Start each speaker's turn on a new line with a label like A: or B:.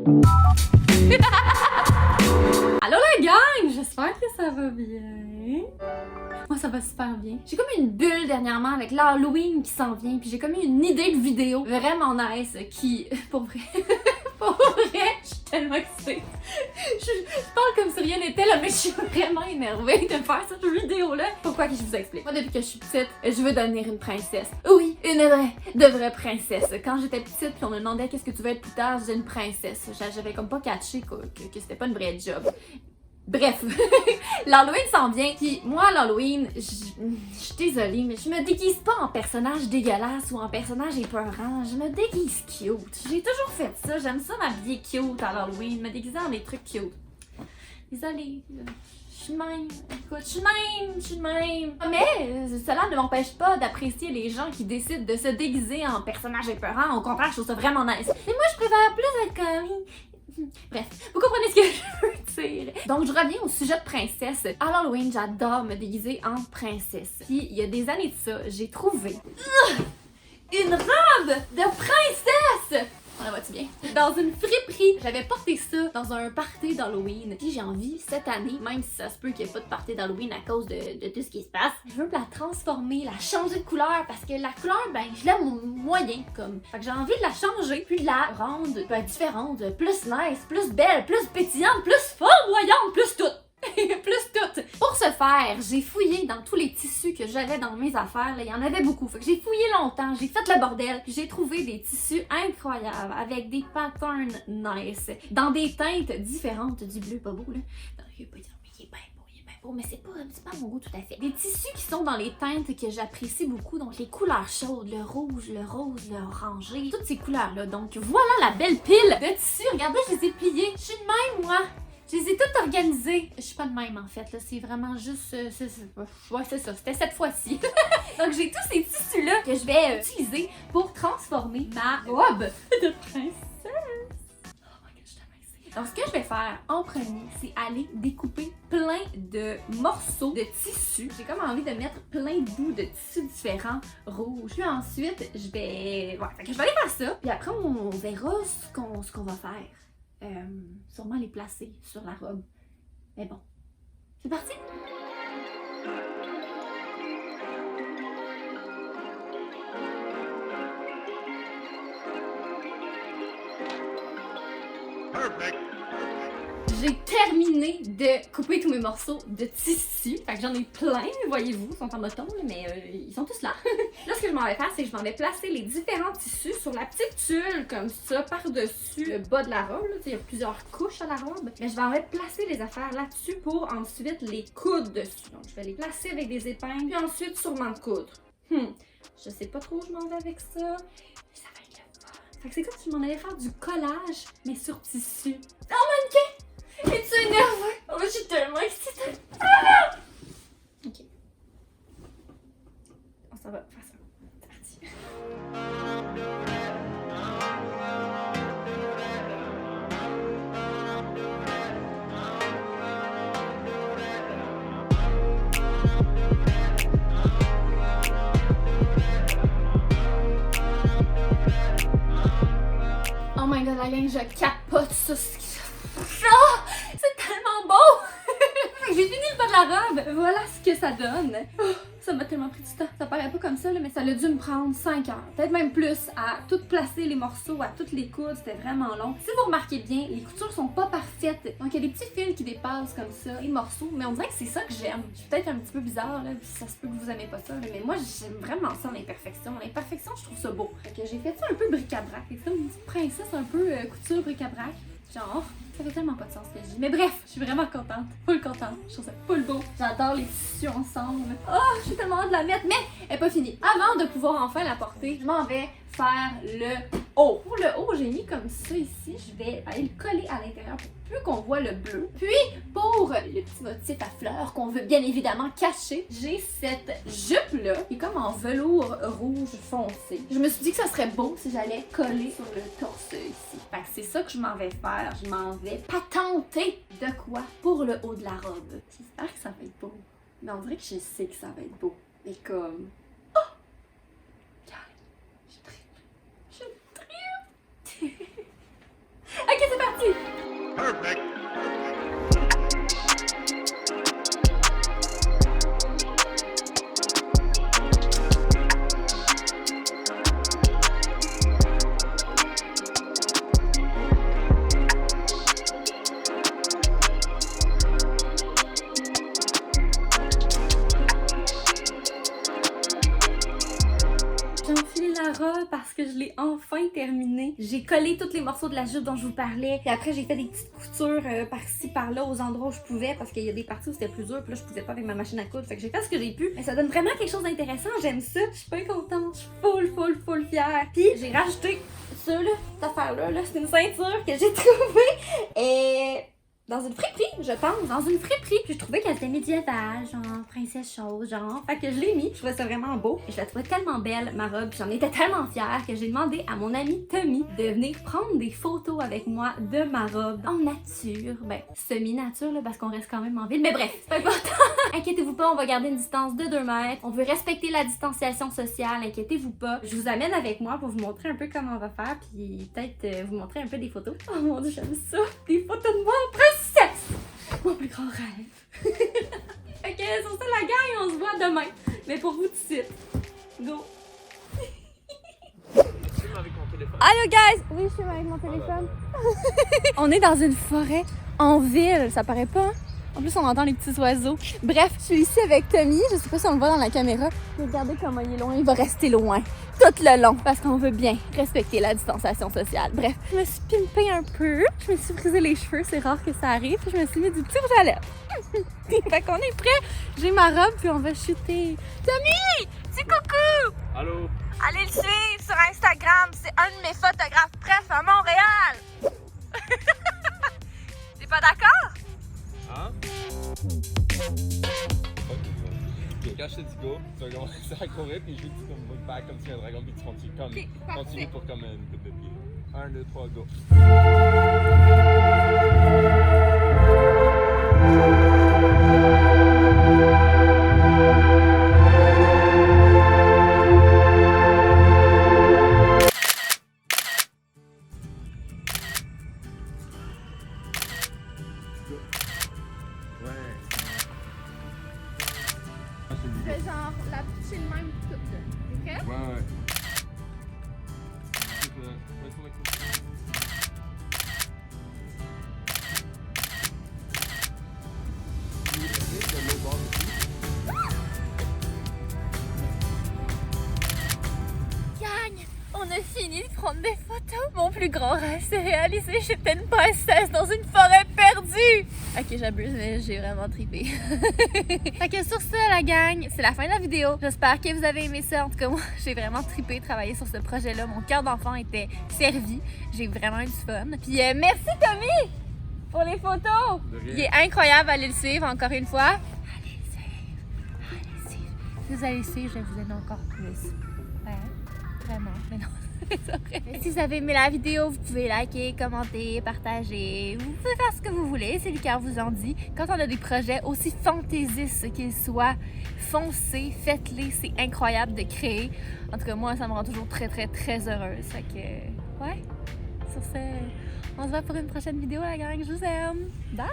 A: Allô la gang! J'espère que ça va bien. Moi ça va super bien. J'ai comme une bulle dernièrement avec l'Halloween qui s'en vient, puis j'ai comme eu une idée de vidéo vraiment nice qui, pour vrai, pour vrai, je suis tellement excitée. Je parle comme si rien n'était là, mais je suis vraiment énervée de faire cette vidéo-là. Pourquoi que je vous explique? Moi depuis que je suis petite, je veux devenir une princesse. Oui, de vraie princesse. Quand j'étais petite, puis on me demandait qu'est-ce que tu veux être plus tard, je disais une princesse. J'avais comme pas catché que c'était pas une vraie job. Bref, l'Halloween s'en vient, puis moi l'Halloween, je suis désolée, mais je me déguise pas en personnage dégueulasse ou en personnage épeurant, je me déguise cute. J'ai toujours fait ça, j'aime ça m'habiller cute à l'Halloween, me déguiser en des trucs cute. Désolée, je suis de même, écoute, je suis de même. Mais cela ne m'empêche pas d'apprécier les gens qui décident de se déguiser en personnage épeurant, au contraire, je trouve ça vraiment nice. Mais moi je préfère plus être comme... Bref, vous comprenez ce que je veux dire. Donc, je reviens au sujet de princesse. À l'Halloween, j'adore me déguiser en princesse. Puis, il y a des années de ça, j'ai trouvé une robe de princesse! On la voit-tu bien? Dans une friperie. J'avais porté ça dans un party d'Halloween. Puis j'ai envie, cette année, même si ça se peut qu'il n'y ait pas de party d'Halloween à cause de tout ce qui se passe, je veux la transformer, la changer de couleur, parce que la couleur, ben, je l'aime moyen, comme. Fait que j'ai envie de la changer, puis de la rendre différente, plus nice, plus belle, plus pétillante, plus flamboyante, plus tout. Plus tout. Pour ce faire, j'ai fouillé dans tous les tissus que j'avais dans mes affaires. Là, il y en avait beaucoup. Fait que j'ai fouillé longtemps, j'ai fait le bordel, puis j'ai trouvé des tissus incroyables avec des patterns nice, dans des teintes différentes du bleu pas beau là. Non, il est bien beau, mais c'est pas mon goût tout à fait. Des tissus qui sont dans les teintes que j'apprécie beaucoup, donc les couleurs chaudes, le rouge, le rose, le orangé, toutes ces couleurs-là. Donc voilà la belle pile de tissus. Regardez, je les ai pliés. Je suis de même, moi. Je les ai toutes organisées. Je suis pas de même en fait, là. C'est vraiment juste. Ouais, c'est ça. C'était cette fois-ci. Donc j'ai tous ces tissus-là que je vais utiliser pour transformer ma robe de princesse. Oh my god, je suis tellement excitée. Donc ce que je vais faire en premier, c'est aller découper plein de morceaux de tissu. J'ai comme envie de mettre plein de bouts de tissus différents rouges. Puis ensuite, je vais. Ouais, fait que je vais aller faire ça. Puis après, on verra ce qu'on va faire. Sûrement les placer sur la robe. Mais bon, c'est parti! Perfect. J'ai terminé de couper tous mes morceaux de tissu. Fait que j'en ai plein, voyez-vous, ils sont en bâton, mais ils sont tous là. Là, ce que je m'en vais faire, c'est que je m'en vais placer les différents tissus sur la petite tulle, comme ça, par-dessus le bas de la robe. Il y a plusieurs couches à la robe. Mais je vais en fait placer les affaires là-dessus pour ensuite les coudre dessus. Donc, je vais les placer avec des épingles, puis ensuite sûrement coudre. Je sais pas trop où je m'en vais avec ça, mais ça va être le fun. Fait que c'est comme si je m'en allais faire du collage, mais sur tissu. Oh, mannequin! Es-tu énervé? Oh, je suis tellement excitée! Ah! Ok. On s'en va faire ça. C'est parti. Oh my god, la gang, je capote ça. Ah! C'est tellement beau! J'ai fini le bas de la robe. Voilà ce que ça donne. Oh, ça m'a tellement pris du temps. Ça paraît pas comme ça, là, mais ça a dû me prendre 5 heures. Peut-être même plus à tout placer les morceaux, à toutes les coudre. C'était vraiment long. Si vous remarquez bien, les coutures sont pas parfaites. Donc il y a des petits fils qui dépassent comme ça, les morceaux. Mais on dirait que c'est ça que j'aime. Je suis peut-être un petit peu bizarre, là, puis ça se peut que vous aimez pas ça. Là, mais moi, j'aime vraiment ça, l'imperfection. L'imperfection, je trouve ça beau. Fait que j'ai fait ça un peu bric-à-brac. C'est comme une petite princesse un peu couture bric-à-brac. Genre, ça fait tellement pas de sens ce que je dis. Mais bref, je suis vraiment contente. Full contente. Je trouve ça full beau. J'adore les tissus ensemble. Oh, j'ai tellement hâte de la mettre. Mais elle est pas finie. Avant de pouvoir enfin la porter, je m'en vais faire le haut. Pour le haut, j'ai mis comme ça ici. Je vais aller le coller à l'intérieur pour plus qu'on voit le bleu. Puis, pour le petit motif à fleurs qu'on veut bien évidemment cacher, j'ai cette jupe-là qui est comme en velours rouge foncé. Je me suis dit que ça serait beau si j'allais coller sur le torse ici. Fait que c'est ça que je m'en vais faire. Je m'en vais patenter de quoi pour le haut de la robe. J'espère que ça va être beau. Mais on dirait que je sais que ça va être beau. Mais comme... Oh! Je tripe. Ok, c'est parti! l'ai enfin terminé. J'ai collé tous les morceaux de la jupe dont je vous parlais. Puis après, j'ai fait des petites coutures par-ci, par-là, aux endroits où je pouvais, parce qu'il y a des parties où c'était plus dur, puis là, je pouvais pas avec ma machine à coudre. Fait que j'ai fait ce que j'ai pu. Mais ça donne vraiment quelque chose d'intéressant. J'aime ça. Je suis pas contente. Je suis full fière. Puis j'ai rajouté ça, là, cette affaire-là. Là, c'est une ceinture que j'ai trouvée. Et... dans une friperie, je pense, dans une friperie. Puis je trouvais qu'elle était médiévale, genre princesse chose, genre. Fait que je l'ai mis, je trouvais ça vraiment beau. Et je la trouvais tellement belle, ma robe, j'en étais tellement fière que j'ai demandé à mon ami Tommy de venir prendre des photos avec moi de ma robe en nature. Ben, semi-nature, là, parce qu'on reste quand même en ville. Mais bref, c'est pas important. Inquiétez-vous pas, on va garder une distance de 2 mètres. On veut respecter la distanciation sociale, inquiétez-vous pas. Je vous amène avec moi pour vous montrer un peu comment on va faire, puis peut-être vous montrer un peu des photos. Oh mon dieu, j'aime ça! Des photos de moi en princesse! Mon plus grand rêve. Ok, sur ça la gang, on se voit demain. Mais pour vous tout de suite. Go! Allô guys! Oui, je suis avec mon téléphone. On est dans une forêt en ville, ça paraît pas, hein? En plus, on entend les petits oiseaux. Bref, je suis ici avec Tommy. Je sais pas si on le voit dans la caméra. Regardez comment il est loin. Il va rester loin tout le long parce qu'on veut bien respecter la distanciation sociale. Bref, je me suis pimpée un peu. Je me suis frisé les cheveux. C'est rare que ça arrive. Puis je me suis mis du petit rouge à lèvres. Fait qu'on est prêt. J'ai ma robe puis on va shooter. Tommy! Dis coucou!
B: Allô?
C: Allez le suivre sur Instagram, c'est un de mes photographes préf à Montréal. T'es pas d'accord?
B: Hein? Ok, quand je te dis go, tu vas commencer à courir puis je vais te comme look back comme si un dragon puis tu continues comme continue pour comme une coupe de pied. 1, 2, 3, go.
A: Fais genre la toucher le même tout, ok?
B: Ouais. Ouais, sur le côté.
C: Gagne! On a fini de prendre des photos. Mon plus grand rêve s'est réalisé. J'étais une princesse dans une forêt perdue. Ok, j'abuse, mais j'ai vraiment trippé. Fait que sur ça, la gang, c'est la fin de la vidéo. J'espère que vous avez aimé ça. En tout cas, moi, j'ai vraiment trippé travailler sur ce projet-là. Mon cœur d'enfant était servi. J'ai vraiment eu du fun. Puis merci, Tommy, pour les photos. Il est incroyable. Allez le suivre encore une fois. Allez le suivre. Allez le suivre. Si vous allez le suivre, je vous aime encore plus. Ouais, vraiment. Mais non. Si vous avez aimé la vidéo, vous pouvez liker, commenter, partager. Vous pouvez faire ce que vous voulez, c'est le cœur vous en dit. Quand on a des projets aussi fantaisistes qu'ils soient, foncez, faites-les, c'est incroyable de créer. En tout cas, moi, ça me rend toujours très heureuse. Fait que, ouais, sur ce, on se voit pour une prochaine vidéo, la gang. Je vous aime. Bye!